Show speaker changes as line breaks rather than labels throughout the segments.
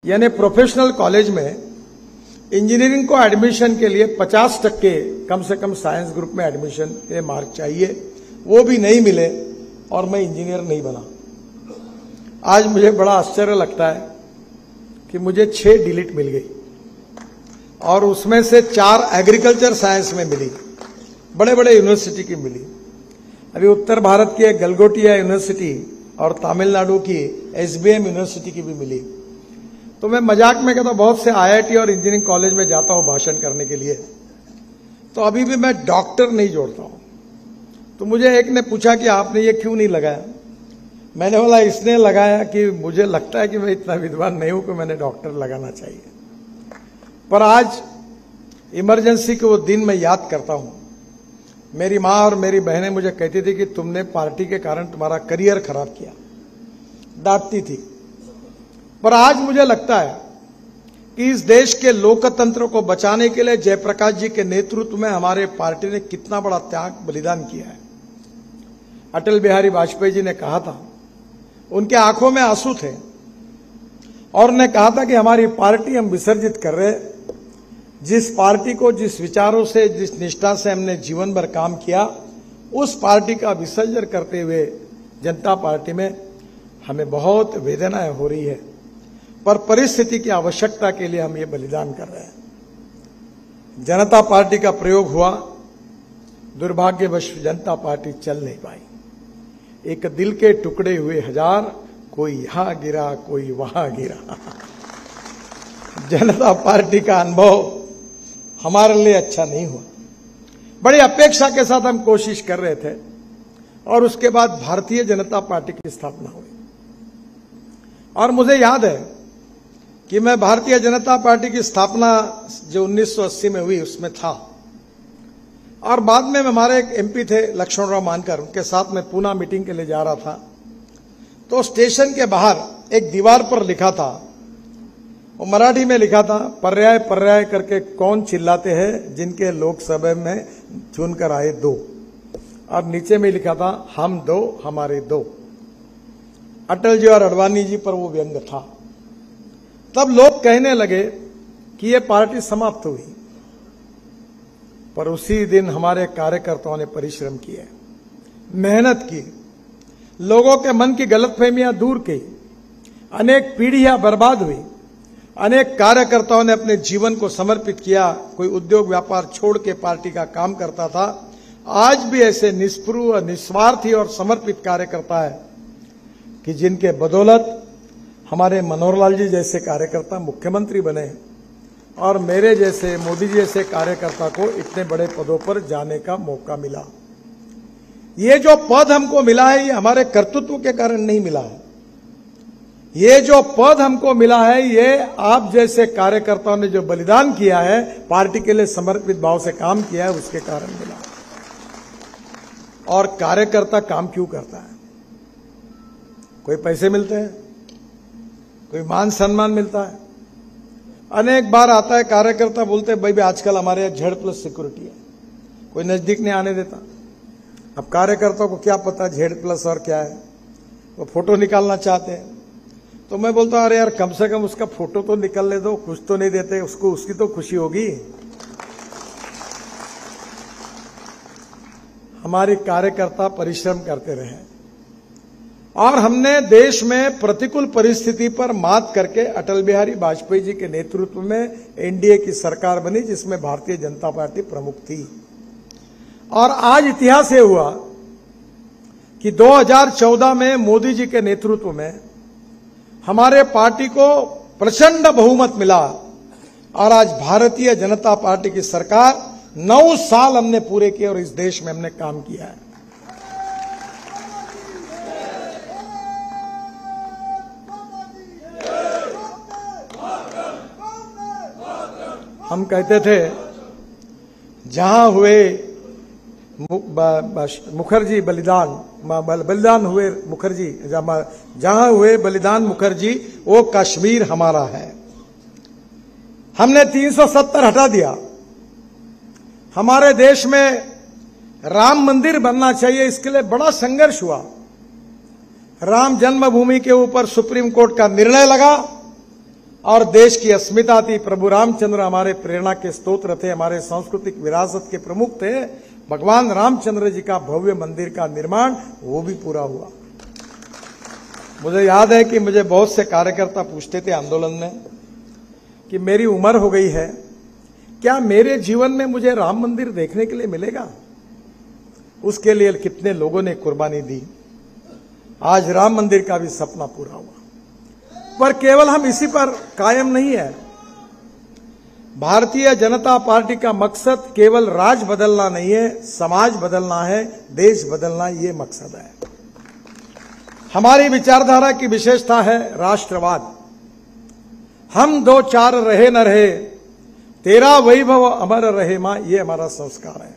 यानी professional college में engineering को एडमिशन के लिए 50% कम से कम साइंस ग्रुप में एडमिशन के मार्क चाहिए, वो भी नहीं मिले और मैं इंजीनियर नहीं बना। आज मुझे बड़ा आश्चर्य लगता है कि मुझे 6 डिलीट मिल गई और उसमें से 4 एग्रीकल्चर साइंस में मिली, बड़े बड़े यूनिवर्सिटी की मिली। अभी उत्तर भारत की एक गलगोटिया यूनिवर्सिटी और तमिलनाडु की SBM यूनिवर्सिटी की भी मिली। तो मैं मजाक में कहता हूं, बहुत से IIT और इंजीनियरिंग कॉलेज में जाता हूं भाषण करने के लिए, तो अभी भी मैं डॉक्टर नहीं जोड़ता हूं। तो मुझे एक ने पूछा कि आपने ये क्यों नहीं लगाया। मैंने बोला इसने लगाया कि मुझे लगता है कि मैं इतना विद्वान नहीं हूं कि मैंने डॉक्टर लगाना चाहिए। पर आज इमरजेंसी के वो दिन मैं याद करता हूं। मेरी मां और मेरी बहनें मुझे कहती थी कि तुमने पार्टी के कारण तुम्हारा करियर खराब किया, डांटती थी। पर आज मुझे लगता है कि इस देश के लोकतंत्र को बचाने के लिए जयप्रकाश जी के नेतृत्व में हमारे पार्टी ने कितना बड़ा त्याग बलिदान किया है। अटल बिहारी वाजपेयी जी ने कहा था, उनके आंखों में आंसू थे और उन्होंने कहा था कि हमारी पार्टी हम विसर्जित कर रहे, जिस पार्टी को जिस विचारों से जिस निष्ठा से हमने जीवन भर काम किया, उस पार्टी का विसर्जन करते हुए जनता पार्टी में हमें बहुत वेदनाएं हो रही है। पर परिस्थिति की आवश्यकता के लिए हम ये बलिदान कर रहे हैं। जनता पार्टी का प्रयोग हुआ, दुर्भाग्यवश जनता पार्टी चल नहीं पाई। एक दिल के टुकड़े हुए हजार, कोई यहां गिरा कोई वहां गिरा। जनता पार्टी का अनुभव हमारे लिए अच्छा नहीं हुआ। बड़ी अपेक्षा के साथ हम कोशिश कर रहे थे और उसके बाद भारतीय जनता पार्टी की स्थापना हुई। और मुझे याद है कि मैं भारतीय जनता पार्टी की स्थापना जो 1980 में हुई उसमें था, और बाद में हमारे एक MP थे लक्ष्मणराव मानकर, उनके साथ मैं पूना मीटिंग के लिए जा रहा था। तो स्टेशन के बाहर एक दीवार पर लिखा था, वो मराठी में लिखा था, पर्याय पर्याय करके कौन चिल्लाते हैं जिनके लोकसभा में चुनकर आए 2, और नीचे में लिखा था हम 2 हमारे 2। अटल जी और अडवाणी जी पर वो व्यंग था। तब लोग कहने लगे कि ये पार्टी समाप्त हुई, पर उसी दिन हमारे कार्यकर्ताओं ने परिश्रम किए, मेहनत की, लोगों के मन की गलतफहमियां दूर की, अनेक पीढ़ियां बर्बाद हुई, अनेक कार्यकर्ताओं ने अपने जीवन को समर्पित किया। कोई उद्योग व्यापार छोड़ के पार्टी का काम करता था। आज भी ऐसे निष्पृह, निस्वार्थी और समर्पित कार्यकर्ता है कि जिनके बदौलत हमारे मनोहर लाल जी जैसे कार्यकर्ता मुख्यमंत्री बने और मेरे जैसे, मोदी जी जैसे कार्यकर्ता को इतने बड़े पदों पर जाने का मौका मिला। ये जो पद हमको मिला है, ये हमारे कर्तृत्व के कारण नहीं मिला है। ये जो पद हमको मिला है, ये आप जैसे कार्यकर्ताओं ने जो बलिदान किया है, पार्टी के लिए समर्पित भाव से काम किया है, उसके कारण मिला। और कार्यकर्ता काम क्यों करता है? कोई पैसे मिलते हैं, कोई मान सम्मान मिलता है। अनेक बार आता है कार्यकर्ता बोलते हैं, भाई आजकल हमारे यहाँ Z+ सिक्योरिटी है, कोई नजदीक नहीं आने देता। अब कार्यकर्ताओं को क्या पता Z+ और क्या है, वो फोटो निकालना चाहते हैं। तो मैं बोलता हूं, अरे यार कम से कम उसका फोटो तो निकलने दो, कुछ तो नहीं देते उसको, उसकी तो खुशी होगी। हमारे कार्यकर्ता परिश्रम करते रहे और हमने देश में प्रतिकूल परिस्थिति पर मात करके अटल बिहारी वाजपेयी जी के नेतृत्व में NDA की सरकार बनी, जिसमें भारतीय जनता पार्टी प्रमुख थी। और आज इतिहास ये हुआ कि 2014 में मोदी जी के नेतृत्व में हमारे पार्टी को प्रचंड बहुमत मिला और आज भारतीय जनता पार्टी की सरकार 9 साल हमने पूरे किए और इस देश में हमने काम किया है। हम कहते थे जहां हुए मुखर्जी बलिदान हुए मुखर्जी, जहां हुए बलिदान मुखर्जी, वो कश्मीर हमारा है। हमने 370 हटा दिया। हमारे देश में राम मंदिर बनना चाहिए, इसके लिए बड़ा संघर्ष हुआ। राम जन्मभूमि के ऊपर सुप्रीम कोर्ट का निर्णय लगा और देश की अस्मिता थी। प्रभु रामचंद्र हमारे प्रेरणा के स्तोत्र थे, हमारे सांस्कृतिक विरासत के प्रमुख थे। भगवान रामचंद्र जी का भव्य मंदिर का निर्माण वो भी पूरा हुआ। मुझे याद है कि मुझे बहुत से कार्यकर्ता पूछते थे आंदोलन में कि मेरी उम्र हो गई है, क्या मेरे जीवन में मुझे राम मंदिर देखने के लिए मिलेगा? उसके लिए कितने लोगों ने कुर्बानी दी। आज राम मंदिर का भी सपना पूरा हुआ। पर केवल हम इसी पर कायम नहीं है। भारतीय जनता पार्टी का मकसद केवल राज बदलना नहीं है, समाज बदलना है, देश बदलना, ये मकसद है। हमारी विचारधारा की विशेषता है राष्ट्रवाद। हम दो चार रहे न रहे, तेरा वैभव अमर रहे मां, ये हमारा संस्कार है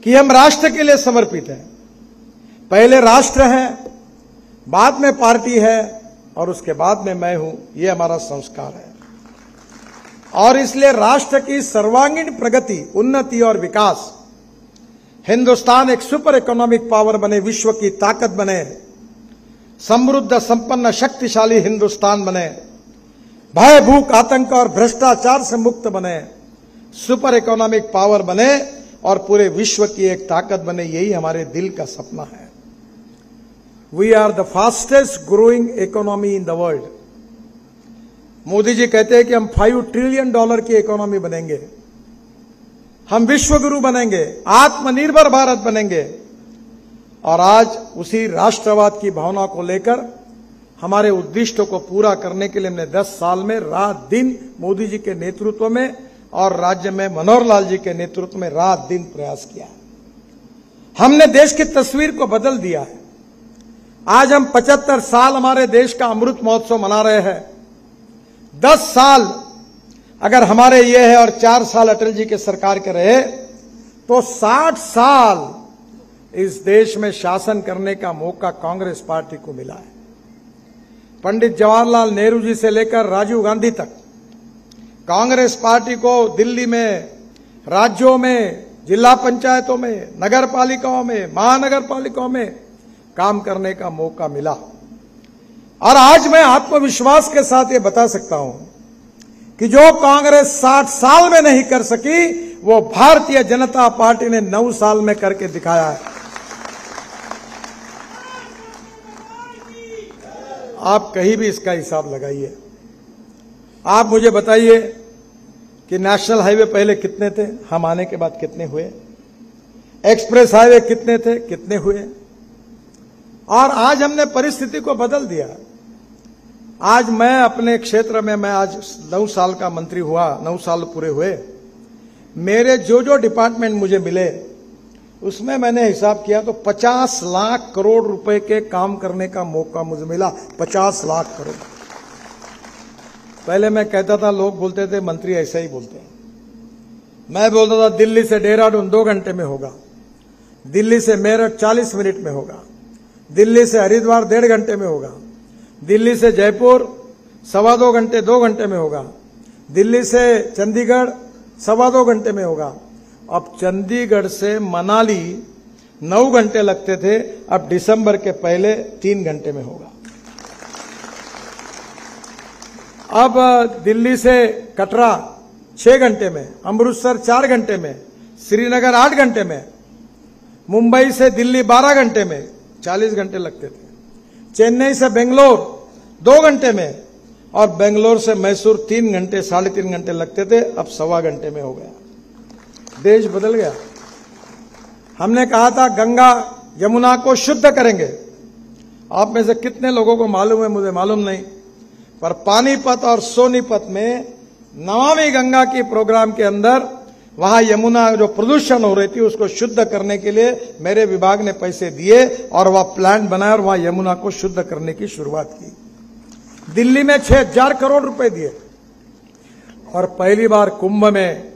कि हम राष्ट्र के लिए समर्पित हैं। पहले राष्ट्र है, बाद में पार्टी है और उसके बाद में मैं हूं, ये हमारा संस्कार है। और इसलिए राष्ट्र की सर्वांगीण प्रगति, उन्नति और विकास, हिंदुस्तान एक सुपर इकोनॉमिक पावर बने, विश्व की ताकत बने, समृद्ध संपन्न शक्तिशाली हिंदुस्तान बने, भय भूख आतंक और भ्रष्टाचार से मुक्त बने, सुपर इकोनॉमिक पावर बने और पूरे विश्व की एक ताकत बने, यही हमारे दिल का सपना है। We are the fastest growing economy in the world. Modi ji कहते हैं कि हम $5 ट्रिलियन की इकोनॉमी बनेंगे, हम विश्वगुरु बनेंगे, आत्मनिर्भर भारत बनेंगे। और आज उसी राष्ट्रवाद की भावना को लेकर हमारे उद्दिष्टों को पूरा करने के लिए हमने 10 साल में रात दिन मोदी जी के नेतृत्व में और राज्य में मनोहर लाल जी के नेतृत्व में रात दिन प्रयास किया है। हमने देश की तस्वीर को बदल दिया है। आज हम 75 साल हमारे देश का अमृत महोत्सव मना रहे हैं। 10 साल अगर हमारे ये है और 4 साल अटल जी के सरकार के रहे तो 60 साल इस देश में शासन करने का मौका कांग्रेस पार्टी को मिला है। पंडित जवाहरलाल नेहरू जी से लेकर राजीव गांधी तक कांग्रेस पार्टी को दिल्ली में, राज्यों में, जिला पंचायतों में, नगर पालिकाओं में, महानगर पालिकाओं में काम करने का मौका मिला। और आज मैं आत्मविश्वास के साथ ये बता सकता हूं कि जो कांग्रेस 60 साल में नहीं कर सकी, वो भारतीय जनता पार्टी ने 9 साल में करके दिखाया है। आप कहीं भी इसका हिसाब लगाइए। आप मुझे बताइए कि नेशनल हाईवे पहले कितने थे, हम आने के बाद कितने हुए, एक्सप्रेस हाईवे कितने थे, कितने हुए। और आज हमने परिस्थिति को बदल दिया। आज मैं अपने क्षेत्र में, मैं आज 9 साल का मंत्री हुआ, 9 साल पूरे हुए। मेरे जो जो डिपार्टमेंट मुझे मिले उसमें मैंने हिसाब किया तो 50 लाख करोड़ रुपए के काम करने का मौका मुझे मिला। 50 लाख करोड़। पहले मैं कहता था, लोग बोलते थे मंत्री ऐसा ही बोलते हैं। मैं बोलता था दिल्ली से देहरादून 2 घंटे में होगा, दिल्ली से मेरठ 40 मिनट में होगा, दिल्ली से हरिद्वार 1.5 घंटे में होगा, दिल्ली से जयपुर 2.25 घंटे 2 घंटे में होगा, दिल्ली से चंडीगढ़ 2.25 घंटे में होगा। अब चंडीगढ़ से मनाली 9 घंटे लगते थे, अब दिसंबर के पहले 3 घंटे में होगा। अब दिल्ली से कटरा 6 घंटे में, अमृतसर 4 घंटे में, श्रीनगर 8 घंटे में, मुंबई से दिल्ली 12 घंटे में, 40 घंटे लगते थे, चेन्नई से बेंगलोर 2 घंटे में, और बेंगलोर से मैसूर 3 घंटे 3.5 घंटे लगते थे, अब 1.25 घंटे में हो गया। देश बदल गया। हमने कहा था गंगा यमुना को शुद्ध करेंगे। आप में से कितने लोगों को मालूम है, मुझे मालूम नहीं, पर पानीपत और सोनीपत में नमामि गंगा की प्रोग्राम के अंदर वहां यमुना जो प्रदूषण हो रही थी उसको शुद्ध करने के लिए मेरे विभाग ने पैसे दिए और वह प्लांट बनाया और वहां यमुना को शुद्ध करने की शुरुआत की। दिल्ली में 6,000 करोड़ रुपए दिए और पहली बार कुंभ में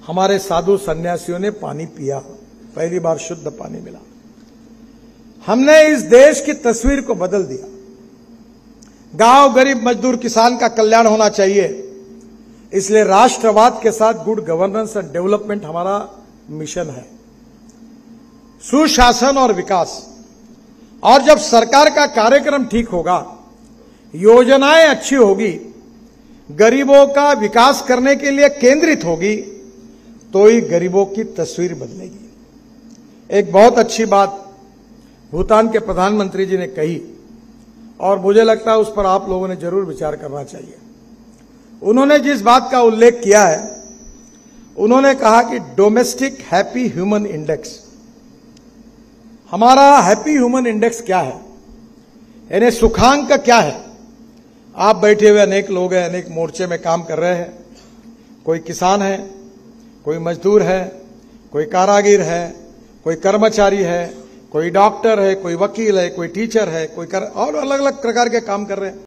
हमारे साधु सन्यासियों ने पानी पिया, पहली बार शुद्ध पानी मिला। हमने इस देश की तस्वीर को बदल दिया। गांव, गरीब, मजदूर, किसान का कल्याण होना चाहिए, इसलिए राष्ट्रवाद के साथ गुड गवर्नेंस एंड डेवलपमेंट हमारा मिशन है। सुशासन और विकास। और जब सरकार का कार्यक्रम ठीक होगा, योजनाएं अच्छी होगी, गरीबों का विकास करने के लिए केंद्रित होगी तो ही गरीबों की तस्वीर बदलेगी। एक बहुत अच्छी बात भूटान के प्रधानमंत्री जी ने कही और मुझे लगता है उस पर आप लोगों ने जरूर विचार करना चाहिए। उन्होंने जिस बात का उल्लेख किया है, उन्होंने कहा कि डोमेस्टिक हैप्पी ह्यूमन इंडेक्स। हमारा हैप्पी ह्यूमन इंडेक्स क्या है, यानी सुखांक क्या है? आप बैठे हुए अनेक लोग हैं, अनेक मोर्चे में काम कर रहे हैं। कोई किसान है, कोई मजदूर है, कोई कारागिर है, कोई कर्मचारी है, कोई डॉक्टर है, कोई वकील है, कोई टीचर है, और अलग अलग प्रकार के काम कर रहे हैं।